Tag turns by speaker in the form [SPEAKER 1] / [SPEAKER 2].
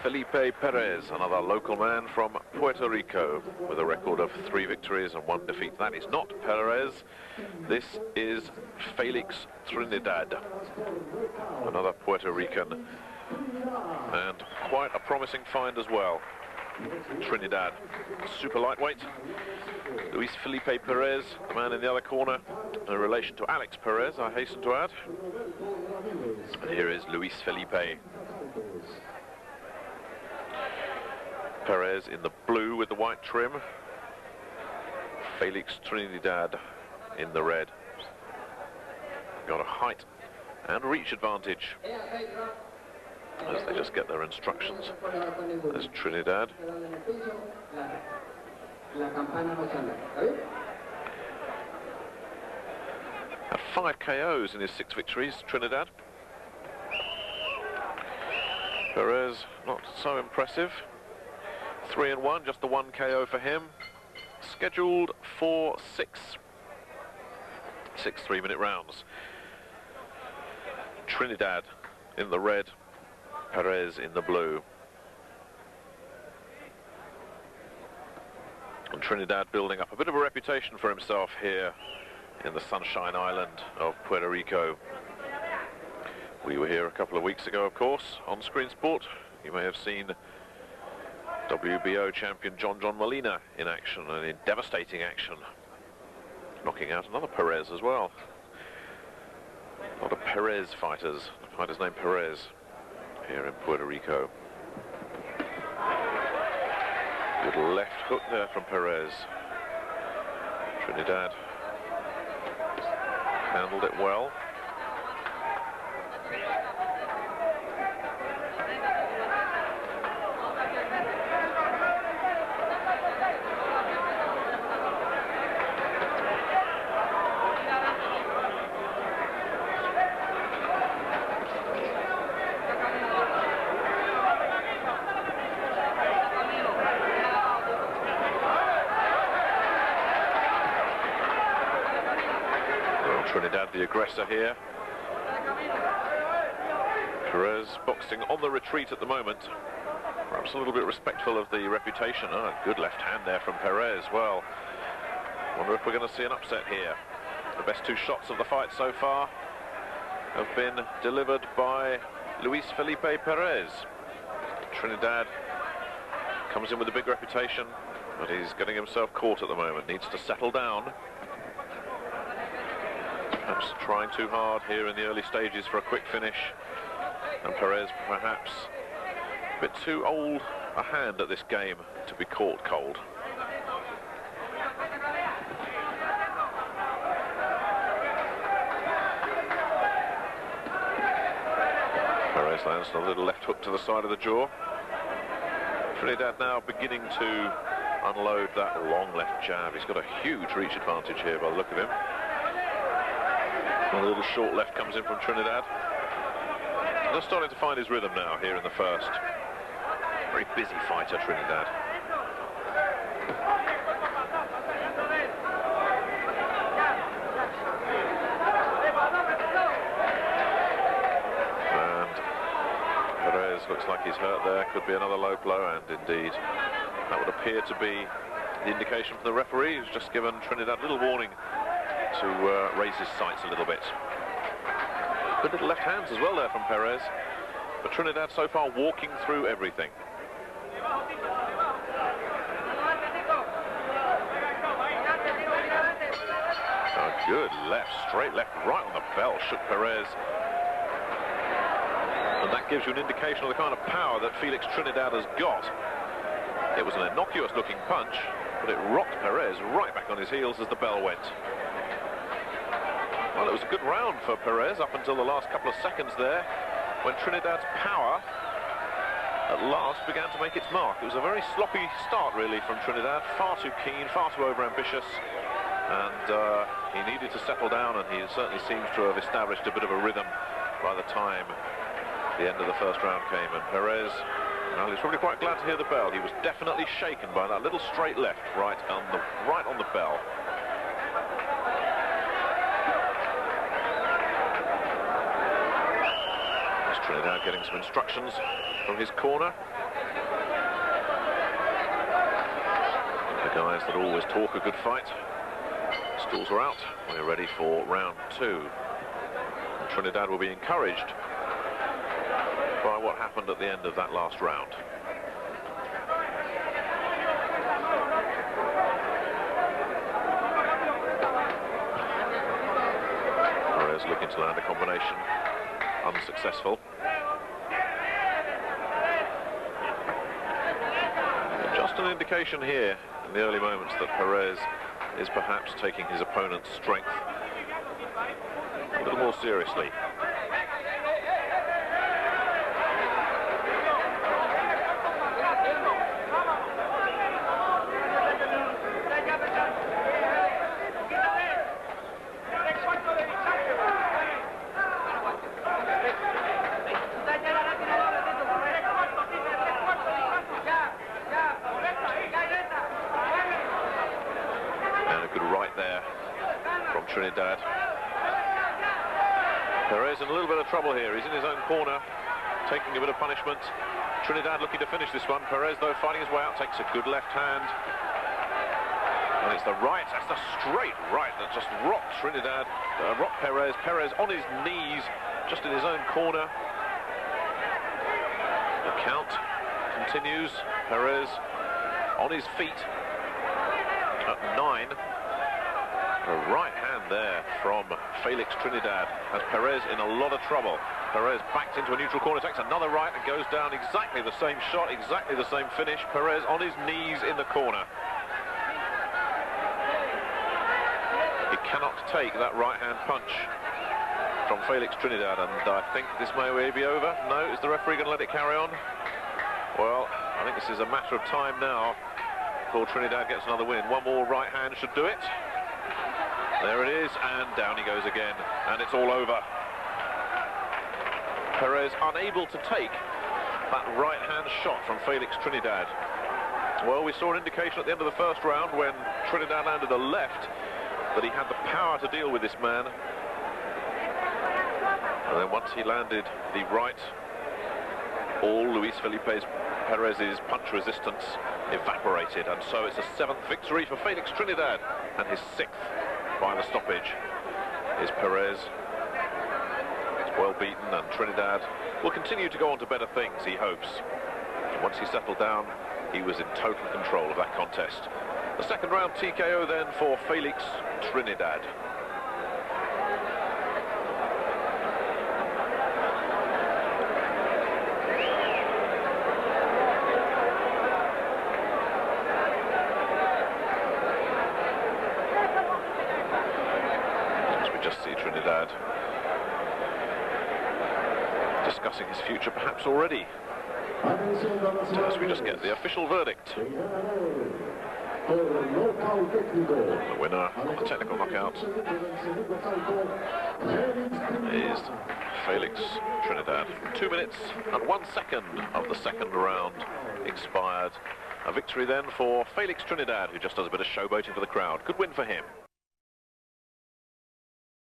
[SPEAKER 1] Felipe Pérez, another local man from Puerto Rico with a record of 3 victories and 1 defeat. That is not Pérez. This is Felix Trinidad, another Puerto Rican, and quite a promising find as well. Trinidad, super lightweight. Luis Felipe Pérez, the man in the other corner, in relation to Alex Pérez, I hasten to add. And here is Luis Felipe. Pérez in the blue with the white trim. Felix Trinidad in the red. Got a height and reach advantage as they just get their instructions. There's Trinidad. Had 5 KOs in his 6 victories, Trinidad. Pérez not so impressive. 3-1, just the 1 KO for him. Scheduled for 6 3-minute rounds. Trinidad in the red, Pérez in the blue. And Trinidad building up a bit of a reputation for himself here in the Sunshine Island of Puerto Rico. We were here a couple of weeks ago, of course, on Screen Sport. You may have seen WBO champion John Molina in action, and in devastating action, knocking out another Pérez as well. A lot of Pérez fighters, the fighter's name Pérez, here in Puerto Rico. Good left hook there from Pérez. Trinidad handled it well. Trinidad the aggressor here. Pérez boxing on the retreat at the moment. Perhaps a little bit respectful of the reputation. Oh, good left hand there from Pérez. Well, wonder if we're going to see an upset here. The best 2 shots of the fight so far have been delivered by Luis Felipe Pérez. Trinidad comes in with a big reputation, but he's getting himself caught at the moment. Needs to settle down. Perhaps trying too hard here in the early stages for a quick finish. And Pérez perhaps a bit too old a hand at this game to be caught cold. Pérez lands a little left hook to the side of the jaw. Trinidad now beginning to unload that long left jab. He's got a huge reach advantage here by the look of him. A little short left comes in from Trinidad. They're starting to find his rhythm now here in the first. Very busy fighter, Trinidad. And Pérez looks like he's hurt there. Could be another low blow, and indeed that would appear to be the indication from the referee, who's just given Trinidad a little warning to raise his sights a little bit. Good little left hands as well there from Pérez, but Trinidad so far walking through everything. Oh, good left, straight left, right on the bell, shook Pérez. And that gives you an indication of the kind of power that Felix Trinidad has got. It was an innocuous looking punch, but it rocked Pérez right back on his heels as the bell went. Well, it was a good round for Pérez up until the last couple of seconds there, when Trinidad's power at last began to make its mark. It was a very sloppy start, really, from Trinidad. Far too keen, far too overambitious, and he needed to settle down, and he certainly seems to have established a bit of a rhythm by the time the end of the first round came. And Pérez, well, he's probably quite glad to hear the bell. He was definitely shaken by that little straight left right on the bell. Trinidad getting some instructions from his corner. guys that always talk a good fight. Stalls are out. We're ready for round 2. And Trinidad will be encouraged by what happened at the end of that last round. Pérez looking to land a combination, unsuccessful. Just an indication here in the early moments that Pérez is perhaps taking his opponent's strength a little more seriously. Trinidad. Pérez in a little bit of trouble here. He's in his own corner, taking a bit of punishment. Trinidad looking to finish this one. Pérez, though, fighting his way out, takes a good left hand. And it's the right, that's the straight right that just rocked Trinidad, rocked Pérez. Pérez on his knees, just in his own corner. The count continues. Pérez on his feet at 9. A right hand there from Felix Trinidad has Pérez in a lot of trouble. Pérez backed into a neutral corner, takes another right and goes down. Exactly the same shot, exactly the same finish. Pérez on his knees in the corner. He cannot take that right hand punch from Felix Trinidad, and I think this may be over. No, is the referee going to let it carry on? Well, I think this is a matter of time now before Trinidad gets another win. One more right hand should do it. There it is, and down he goes again, and it's all over. Pérez unable to take that right-hand shot from Felix Trinidad. Well, we saw an indication at the end of the first round when Trinidad landed a left that he had the power to deal with this man. And then once he landed the right, all Luis Felipe Pérez's punch resistance evaporated, and so it's a 7th victory for Felix Trinidad, and his 6th by the stoppage is Pérez. It's well beaten, and Trinidad will continue to go on to better things, he hopes. Once he settled down, he was in total control of that contest. The second round TKO then for Felix Trinidad. See Trinidad discussing his future perhaps already, as we just get the official verdict. The winner of the technical knockout is Felix Trinidad. 2 minutes and 1 second of the second round expired. A victory then for Felix Trinidad, who just does a bit of showboating for the crowd. Good win for him.